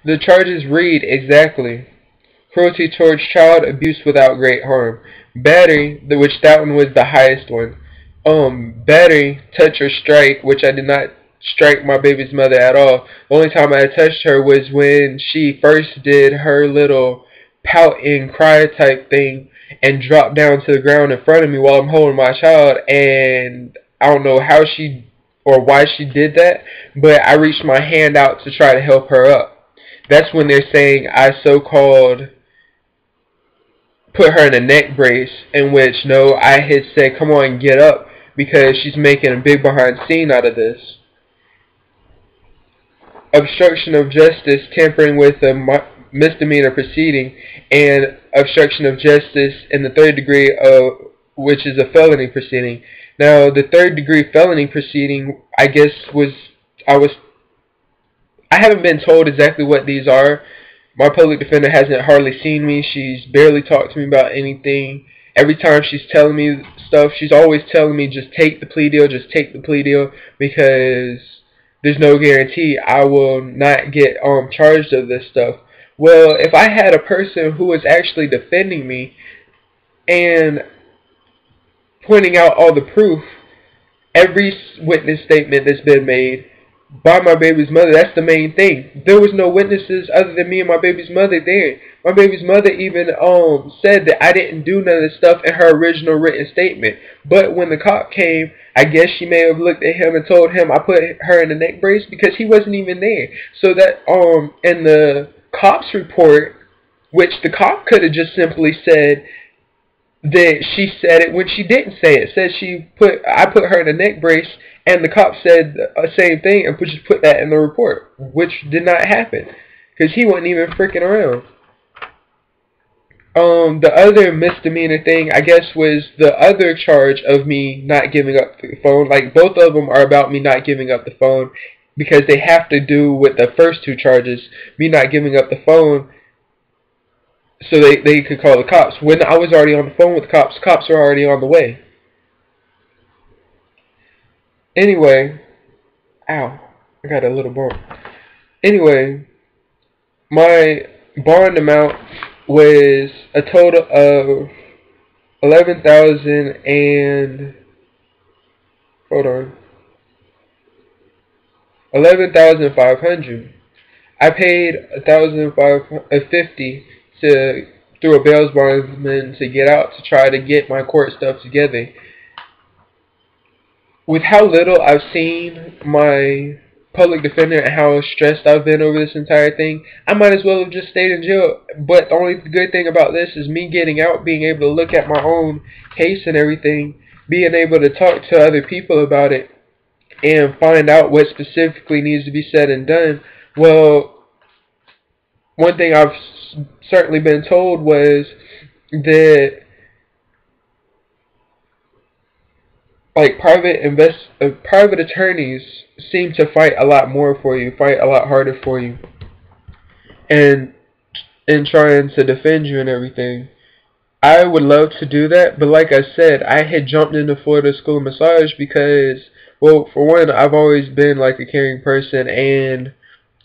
The charges read exactly: cruelty towards child, abuse without great harm, battery, which that one was the highest one. Battery, touch or strike, which I did not strike my baby's mother at all. The only time I touched her was when she first did her little pout and cry type thing and dropped down to the ground in front of me while I'm holding my child, and I don't know how she or why she did that, but I reached my hand out to try to help her up. That's when they're saying I so-called put her in a neck brace, in which, no, I had said, come on, get up, because she's making a big behind scene out of this. Obstruction of justice, tampering with a misdemeanor proceeding, and obstruction of justice in the third degree, which is a felony proceeding. Now, the third degree felony proceeding, I guess I haven't been told exactly what these are. My public defender hasn't hardly seen me. She's barely talked to me about anything. Every time she's telling me stuff, she's always telling me, just take the plea deal, just take the plea deal, because there's no guarantee I will not get charged of this stuff. Well, if I had a person who was actually defending me and pointing out all the proof, every witness statement that's been made by my baby's mother, that's the main thing. There was no witnesses other than me and my baby's mother there. My baby's mother even said that I didn't do none of this stuff in her original written statement. But when the cop came, I guess she may have looked at him and told him I put her in a neck brace, because he wasn't even there. So that in the cop's report, which the cop could have just simply said that she said it when she didn't say it. Said I put her in a neck brace, and the cop said the same thing and just put that in the report, which did not happen, because he wasn't even freaking around. The other misdemeanor thing, I guess, was the other charge of me not giving up the phone. Like, both of them are about me not giving up the phone, because they have to do with the first two charges, me not giving up the phone, so they could call the cops. When I was already on the phone with the cops were already on the way. Anyway, ow, I got a little bump. Anyway, my bond amount was a total of 11,000 and, hold on, 11,500. I paid 1,550 through a bail bondsman to get out to try to get my court stuff together. With how little I've seen my public defender and how stressed I've been over this entire thing, I might as well have just stayed in jail. But the only good thing about this is me getting out, being able to look at my own case and everything, being able to talk to other people about it, and find out what specifically needs to be said and done. Well, one thing I've certainly been told was that, like, private attorneys seem to fight a lot more for you, fight a lot harder for you, and in trying to defend you and everything. I would love to do that, but like I said, I had jumped into Florida School of Massage because, well, for one, I've always been like a caring person and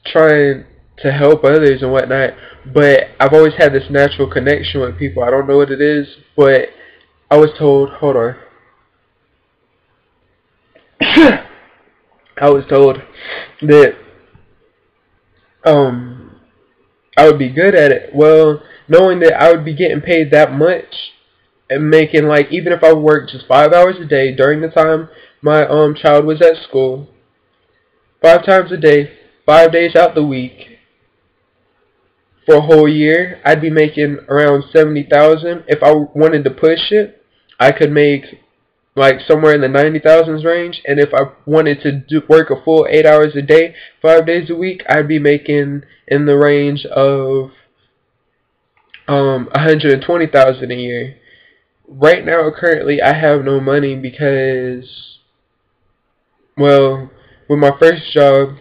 trying to help others and whatnot, but I've always had this natural connection with people. I don't know what it is, but I was told, hold on, I was told that I would be good at it. Well, knowing that I would be getting paid that much and making, like, even if I worked just 5 hours a day during the time my child was at school, 5 times a day, 5 days out the week, for a whole year, I'd be making around 70,000. If I wanted to push it, I could make like somewhere in the 90,000s range. And if I wanted to work a full 8 hours a day, 5 days a week, I'd be making in the range of 120,000 a year. Right now, currently, I have no money because, well, with my first job,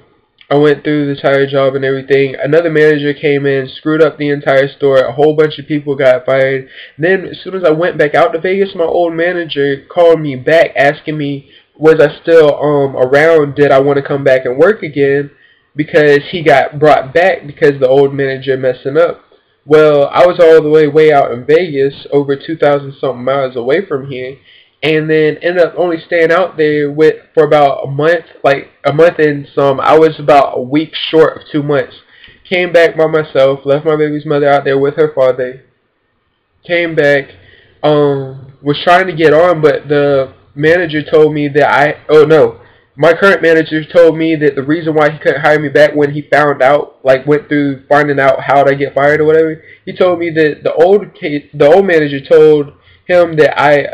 I went through the entire job and everything. Another manager came in, screwed up the entire store. A whole bunch of people got fired. Then, as soon as I went back out to Vegas, my old manager called me back asking me, was I still around? Did I want to come back and work again? because he got brought back because the old manager messing up. Well, I was all the way out in Vegas, over 2,000 something miles away from here, and then ended up only staying out there for about a month, like a month and some. I was about a week short of 2 months. Came back by myself, left my baby's mother out there with her father. Came back, was trying to get on, but the manager told me that my current manager told me that the reason why he couldn't hire me back when he found out, like went through finding out how to get fired or whatever, he told me that the old manager told him that I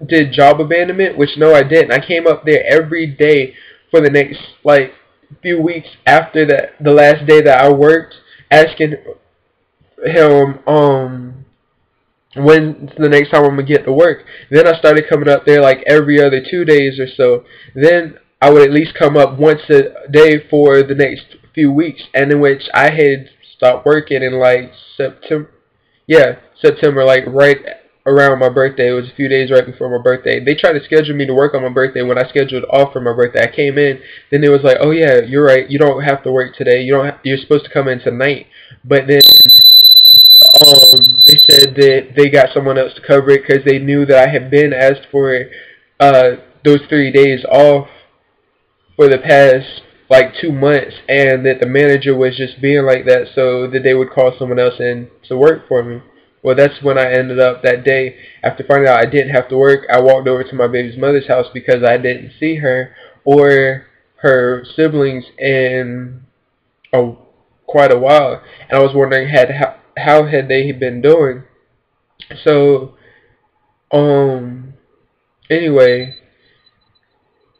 did job abandonment, which no, I didn't. I came up there every day for the next like few weeks after the last day that I worked, asking him when's the next time I'm gonna get to work. Then I started coming up there like every other 2 days or so. Then I would at least come up once a day for the next few weeks, and in which I had stopped working in like September. Yeah, September, like right around my birthday. It was a few days right before my birthday. They tried to schedule me to work on my birthday. When I scheduled off for my birthday, I came in. Then it was like, oh yeah, you're right. You don't have to work today. You're supposed to come in tonight. But then they said that they got someone else to cover it because they knew that I had been asked for those 3 days off for the past like 2 months, and that the manager was just being like that so that they would call someone else in to work for me. Well, that's when I ended up that day. After finding out I didn't have to work, I walked over to my baby's mother's house because I didn't see her or her siblings in quite a while, and I was wondering how had they been doing. So, anyway,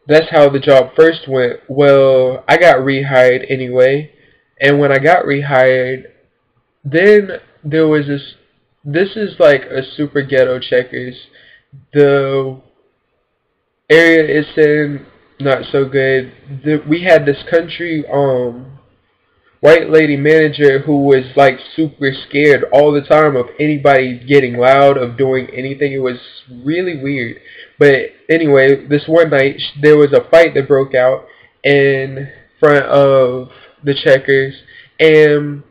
that's how the job first went. Well, I got rehired anyway, and when I got rehired, then there was this is like a super ghetto Checkers. The area it's in, not so good. We had this country, white lady manager who was like super scared all the time of anybody getting loud, of doing anything. It was really weird. But anyway, this one night there was a fight that broke out in front of the Checkers, and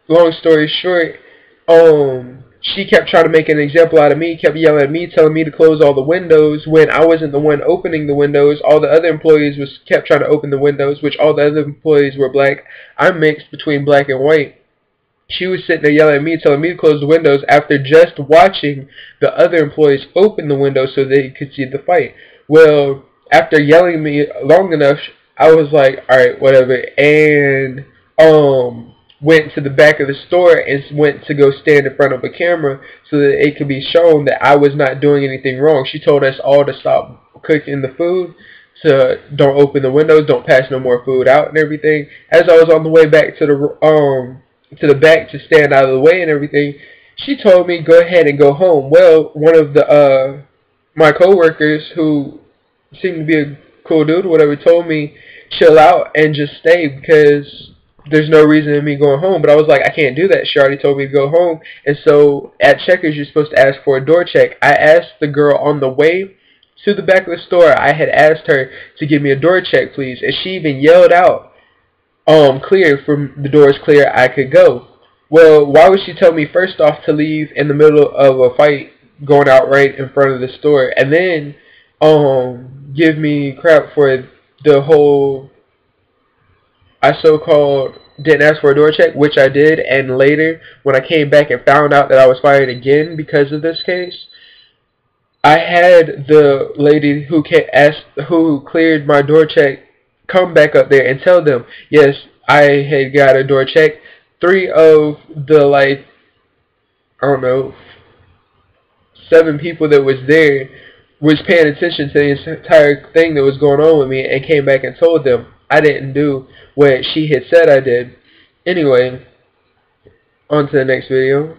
long story short, she kept trying to make an example out of me, kept yelling at me, telling me to close all the windows when I wasn't the one opening the windows. All the other employees kept trying to open the windows, which all the other employees were black. I'm mixed between black and white. She was sitting there yelling at me, telling me to close the windows after just watching the other employees open the windows so they could see the fight. Well, after yelling at me long enough, I was like, alright, whatever, and went to the back of the store and went to go stand in front of a camera so that it could be shown that I was not doing anything wrong. She told us all to stop cooking the food, to don't open the windows, don't pass no more food out and everything. As I was on the way back to the back to stand out of the way and everything, she told me go ahead and go home. Well, one of my coworkers, who seemed to be a cool dude or whatever, told me chill out and just stay because there's no reason in me going home. But I was like, I can't do that. She already told me to go home. And so at Checkers, you're supposed to ask for a door check. I asked the girl on the way to the back of the store, I had asked her to give me a door check, please. And she even yelled out, clear, from the door's clear, I could go. Well, why would she tell me first off to leave in the middle of a fight going out right in front of the store, and then give me crap for the whole I so-called didn't ask for a door check, which I did, and later when I came back and found out that I was fired again because of this case, I had the lady who cleared my door check come back up there and tell them, yes, I had got a door check. 3 of the, like, I don't know, 7 people that was there was paying attention to the entire thing that was going on with me and came back and told them I didn't do what she had said I did. Anyway, on to the next video.